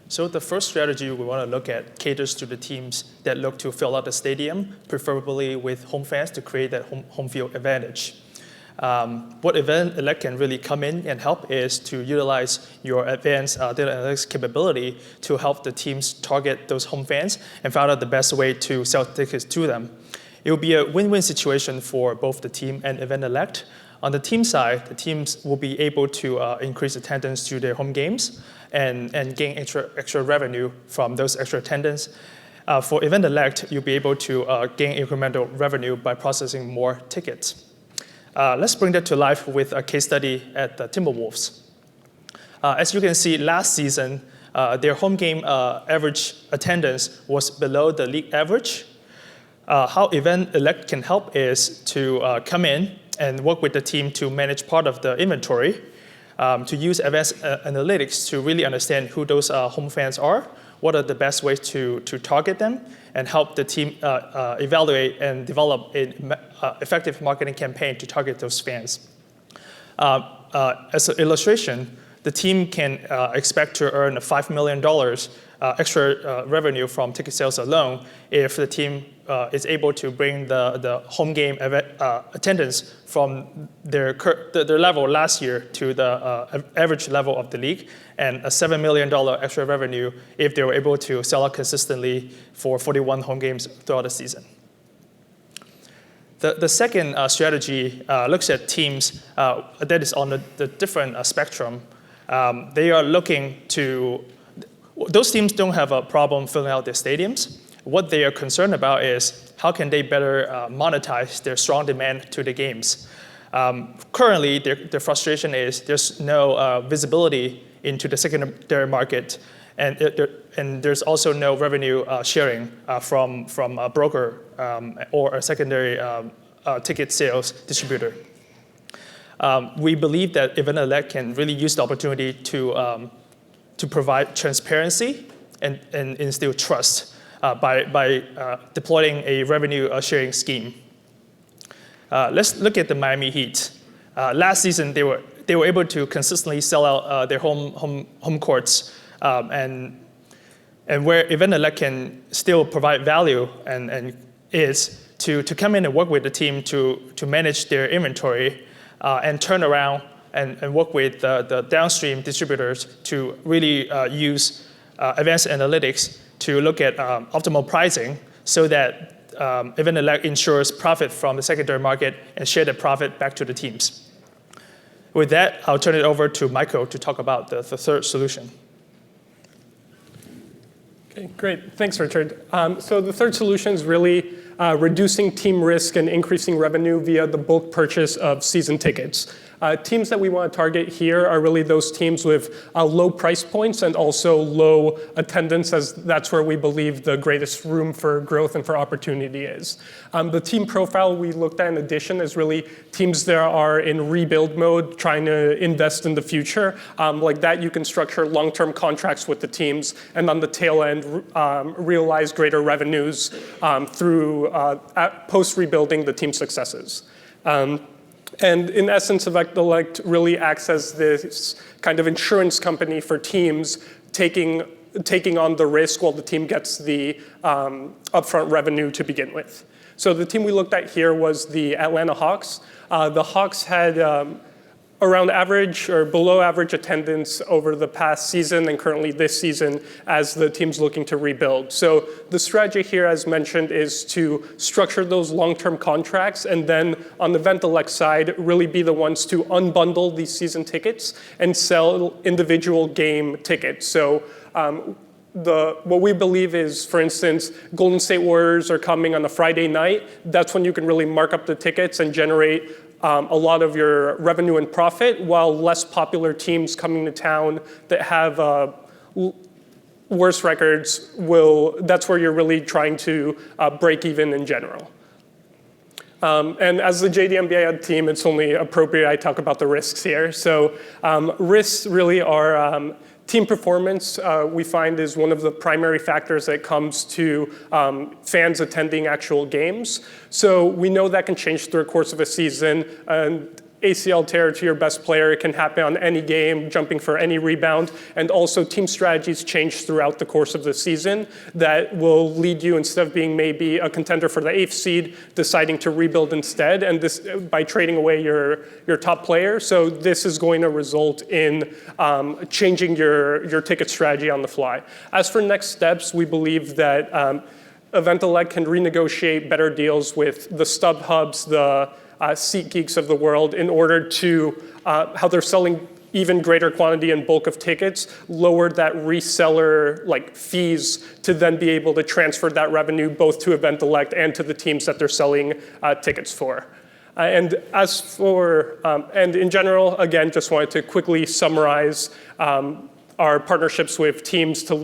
So the first strategy we want to look at caters to the teams that look to fill out the stadium, preferably with home fans to create that home field advantage. What EventElect can really come in and help is to utilize your advanced data analytics capability to help the teams target those home fans and find out the best way to sell tickets to them. It will be a win-win situation for both the team and EventElect. On the team side, the teams will be able to increase attendance to their home games and gain extra revenue from those extra attendance. For EventElect, you'll be able to gain incremental revenue by processing more tickets. Let's bring that to life with a case study at the Timberwolves. As you can see, last season, their home game average attendance was below the league average. How EventElect can help is to come in and work with the team to manage part of the inventory, to use advanced analytics to really understand who those home fans are, what are the best ways to target them, and help the team evaluate and develop an effective marketing campaign to target those fans. As an illustration, the team can expect to earn $5 million extra revenue from ticket sales alone if the team is able to bring the home game attendance from their level last year to the average level of the league, and a $7 million extra revenue if they were able to sell out consistently for 41 home games throughout the season. The second strategy looks at teams that is on the different spectrum. They are looking to, those teams don't have a problem filling out their stadiums. What they are concerned about is how can they better monetize their strong demand to the games. Currently, their frustration is there's no visibility into the secondary market, and there's also no revenue sharing from a broker or a secondary ticket sales distributor. We believe that EventElect can really use the opportunity to provide transparency and instill trust by deploying a revenue sharing scheme. Let's look at the Miami Heat. Last season, they were able to consistently sell out their home courts, and where EventElect can still provide value and is to come in and work with the team to manage their inventory and turn around and work with the downstream distributors to really use advanced analytics to look at optimal pricing so that EventElect ensures profit from the secondary market and share the profit back to the teams. With that, I'll turn it over to Michael to talk about the third solution. Okay, great. Thanks, Richard. So the third solution is really reducing team risk and increasing revenue via the bulk purchase of season tickets. Teams that we want to target here are really those teams with low price points and also low attendance, as that's where we believe the greatest room for growth and for opportunity is. The team profile we looked at in addition is really teams that are in rebuild mode, trying to invest in the future. Like that, you can structure long-term contracts with the teams, and on the tail end, realize greater revenues through post-rebuilding the team successes. And in essence, EventElect really acts as this kind of insurance company for teams taking on the risk while the team gets the upfront revenue to begin with. So the team we looked at here was the Atlanta Hawks. The Hawks had around average or below average attendance over the past season and currently this season as the team's looking to rebuild. So the strategy here, as mentioned, is to structure those long-term contracts and then on the Ventilect side, really be the ones to unbundle these season tickets and sell individual game tickets. So what we believe is, for instance, Golden State Warriors are coming on a Friday night. That's when you can really mark up the tickets and generate a lot of your revenue and profit, while less popular teams coming to town that have worse records that's where you're really trying to break even in general. And as the JDMBA team, it's only appropriate I talk about the risks here. So risks really are team performance, we find, is one of the primary factors that comes to fans attending actual games. So we know that can change through the course of a season. And ACL tear to your best player can happen on any game, jumping for any rebound. And also team strategies change throughout the course of the season that will lead you, instead of being maybe a contender for the 8th seed, deciding to rebuild instead, and this by trading away your top player. So this is going to result in changing your ticket strategy on the fly. As for next steps, we believe that Eventelect can renegotiate better deals with the StubHubs, the SeatGeeks of the world, in order to, how they're selling even greater quantity and bulk of tickets, lower that reseller fees to then be able to transfer that revenue both to Eventelect and to the teams that they're selling tickets for. And in general, again, just wanted to quickly summarize our partnerships with teams that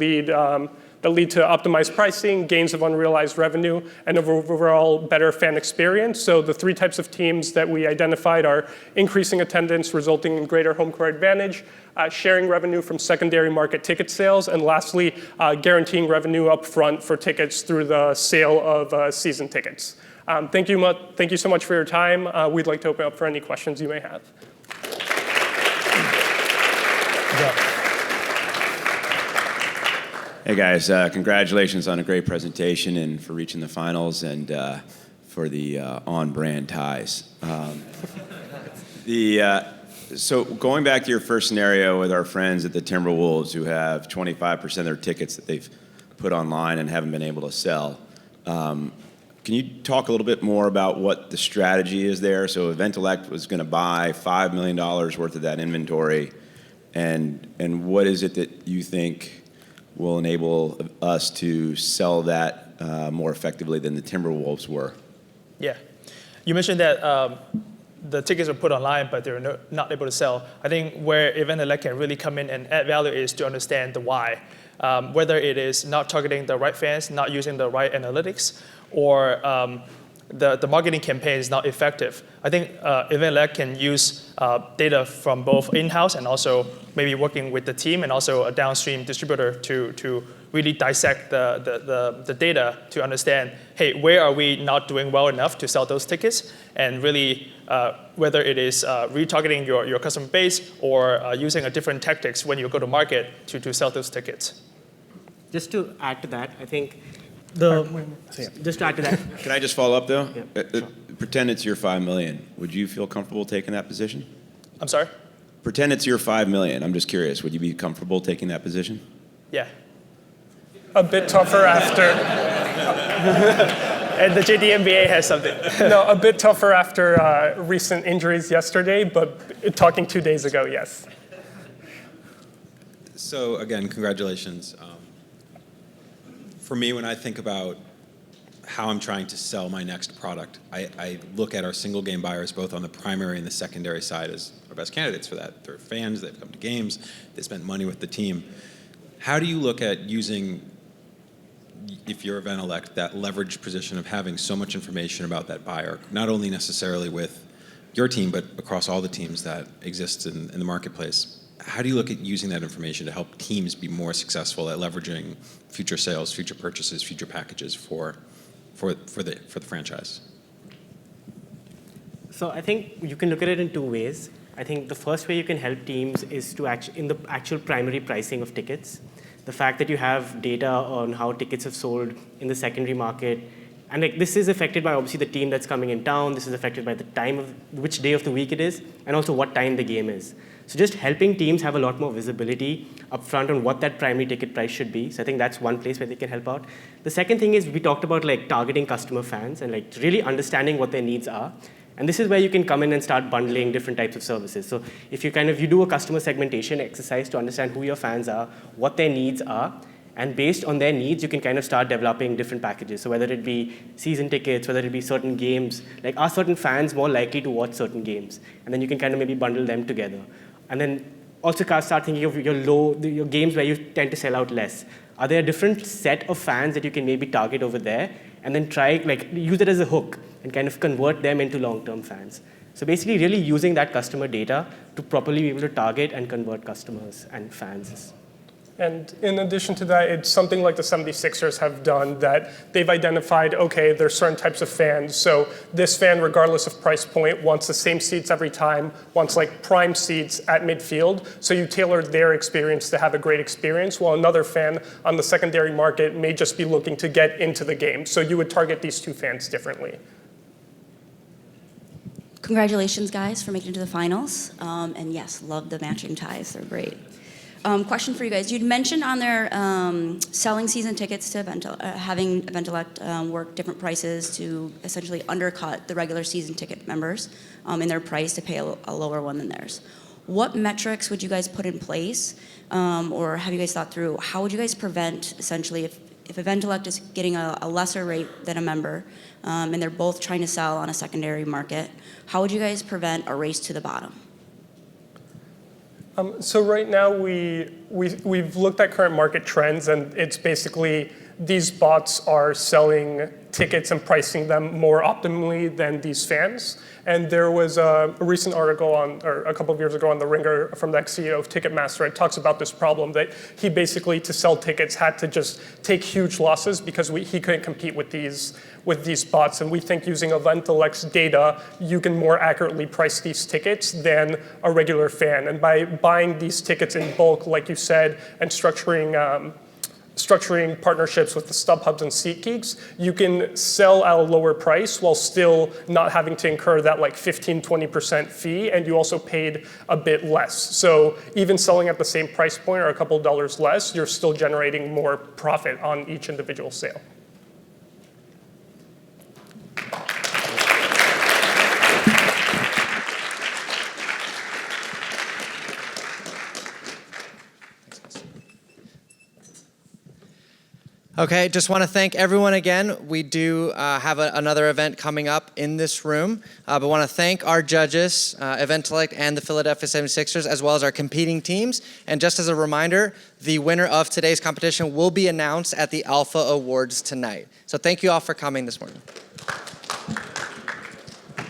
lead to optimized pricing, gains of unrealized revenue, and overall better fan experience. So the 3 types of teams that we identified are increasing attendance, resulting in greater home court advantage, sharing revenue from secondary market ticket sales, and lastly, guaranteeing revenue up front for tickets through the sale of season tickets. Thank you so much for your time. We'd like to open up for any questions you may have. Hey guys, congratulations on a great presentation and for reaching the finals and for the on-brand ties. So going back to your first scenario with our friends at the Timberwolves who have 25% of their tickets that they've put online and haven't been able to sell, can you talk a little bit more about what the strategy is there? So Eventelect was going to buy $5 million worth of that inventory, and what is it that you think will enable us to sell that more effectively than the Timberwolves were? Yeah. You mentioned that the tickets are put online, but they're not able to sell. I think where Eventelect can really come in and add value is to understand the why. Whether it is not targeting the right fans, not using the right analytics, or the marketing campaign is not effective. I think Eventelect can use data from both in-house and also maybe working with the team and also a downstream distributor to really dissect the data to understand, hey, where are we not doing well enough to sell those tickets? And really, whether it is retargeting your customer base or using a different tactics when you go to market to sell those tickets. Just to add to that, I think just to add to that. Can I just follow up though? Yeah, sure. Pretend it's your $5 million. Would you feel comfortable taking that position? I'm sorry? Pretend it's your $5 million. I'm just curious. Would you be comfortable taking that position? Yeah. A bit tougher after. And the JDMBA has something. No, a bit tougher after recent injuries yesterday, but talking 2 days ago, yes. So again, congratulations. For me, when I think about how I'm trying to sell my next product, I look at our single game buyers both on the primary and the secondary side as our best candidates for that. They're fans, they've come to games, they spent money with the team. How do you look at using, if you're Eventelect, that leveraged position of having so much information about that buyer, not only necessarily with your team, but across all the teams that exist in the marketplace? How do you look at using that information to help teams be more successful at leveraging future sales, future purchases, future packages for the franchise? So I think you can look at it in 2 ways. I think the first way you can help teams is to in the actual primary pricing of tickets. The fact that you have data on how tickets have sold in the secondary market And like this is affected by obviously the team that's coming in town. This is affected by the time of which day of the week it is, and also what time the game is. So just helping teams have a lot more visibility upfront on what that primary ticket price should be. So I think that's one place where they can help out. The second thing is we talked about like targeting customer fans and like really understanding what their needs are. And this is where you can come in and start bundling different types of services. So if you do a customer segmentation exercise to understand who your fans are, what their needs are, and based on their needs, you can kind of start developing different packages. So whether it be season tickets, whether it be certain games, like are certain fans more likely to watch certain games? And then you can kind of maybe bundle them together. And then also start thinking of your games where you tend to sell out less. Are there a different set of fans that you can maybe target over there? And then try, like, use it as a hook and kind of convert them into long-term fans. So basically really using that customer data to properly be able to target and convert customers and fans. And in addition to that, it's something like the 76ers have done that they've identified, okay, there's certain types of fans. So this fan, regardless of price point, wants the same seats every time, wants like prime seats at midfield. So you tailor their experience to have a great experience, while another fan on the secondary market may just be looking to get into the game. So you would target these two fans differently. Congratulations, guys, for making it to the finals. And yes, love the matching ties. They're great. Question for you guys. You'd mentioned on there selling season tickets to having Eventellect work different prices to essentially undercut the regular season ticket members in their price to pay a lower one than theirs. What metrics would you guys put in place, or have you guys thought through, how would you guys prevent, essentially, if Eventellect is getting a lesser rate than a member, and they're both trying to sell on a secondary market, how would you guys prevent a race to the bottom? So right now we've looked at current market trends, and it's basically these bots are selling tickets and pricing them more optimally than these fans. And there was a recent article or a couple of years ago on The Ringer from the ex-CEO of Ticketmaster. It talks about this problem that he basically, to sell tickets, had to just take huge losses because he couldn't compete with these bots. And we think using Eventellect's data, you can more accurately price these tickets than a regular fan. And by buying these tickets in bulk, like you said, and structuring partnerships with the StubHubs and SeatGeeks, you can sell at a lower price while still not having to incur that like 15-20% fee, and you also paid a bit less. So even selling at the same price point or a couple dollars less, you're still generating more profit on each individual sale. Okay, just want to thank everyone again. We do have another event coming up in this room, but want to thank our judges, Eventellect and the Philadelphia 76ers, as well as our competing teams. And just as a reminder, the winner of today's competition will be announced at the Alpha Awards tonight. So thank you all for coming this morning.